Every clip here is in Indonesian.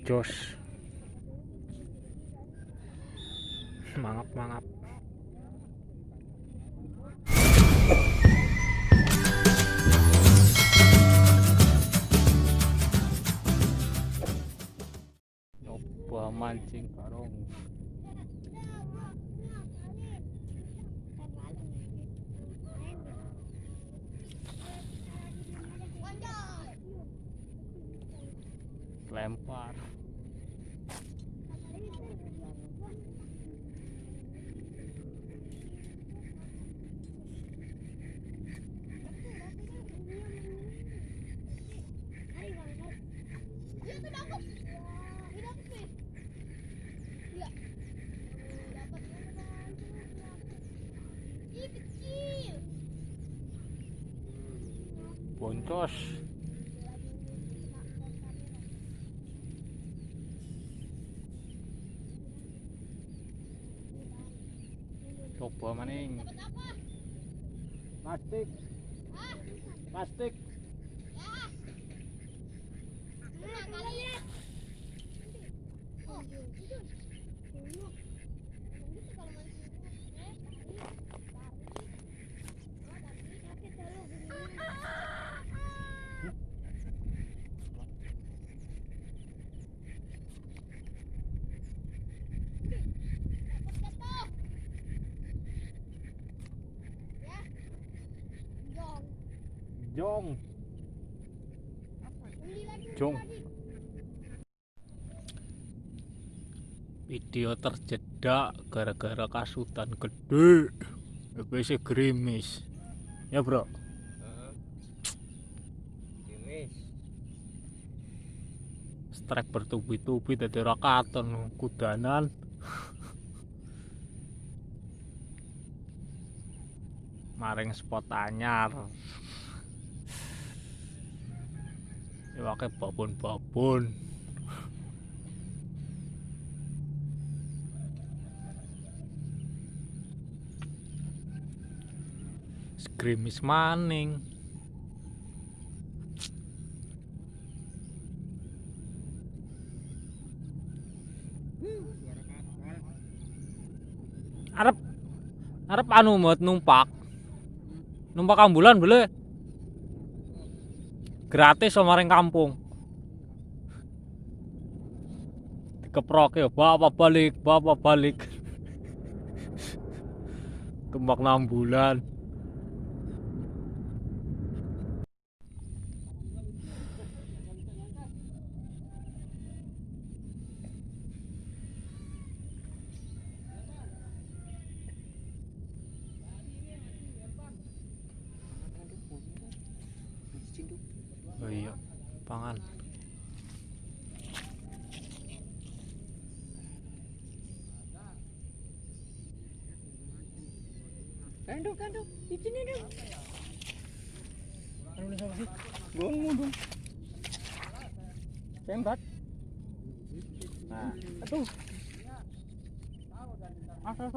Jos, mangap mangap. Nyoba mancing karung. Lempar. Boncos. Coba maning. Plastik. Plastik. Jong. Jong. Video terjeda gara-gara kasutan gede. Biasa gerimis. Ya, Bro. Gerimis. Strike bertubi-tubi dadi ora katon kudanan. Maring spot anyar. Iwake babon-babon. Gerimis maning. Arep anu mot numpak ambulan boleh gratis sama maring kampung dikeprok ya bapak balik tumbak 6 bulan. Oh iya, pangan. Kandung, di sini dong. Anu sama sih? Gong. Tembat. Nah, aduh. Asal.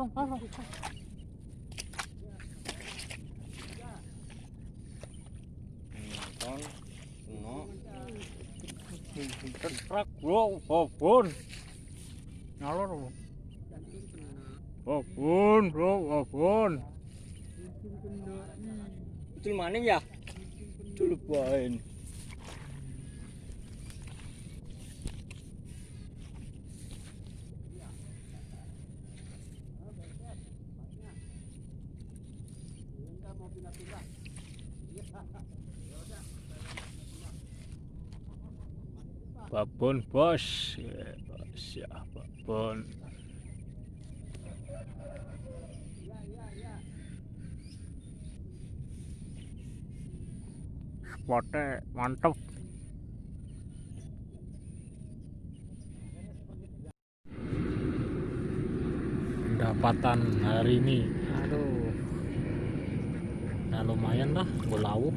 Kerak bro, babon. Ngalor. Babon. Betul maning ya? Betul bain. Babon bos. Ya, babon. Spotnya mantep. Pendapatan hari ini, aduh, nah lumayan lah, belauh.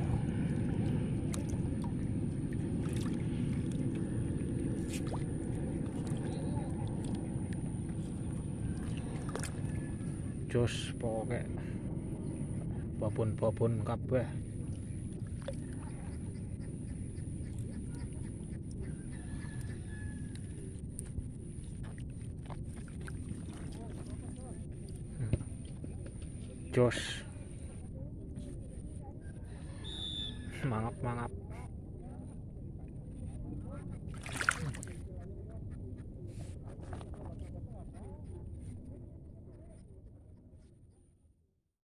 Jos pokoknya babon kabeh. jos. Mangap mangap.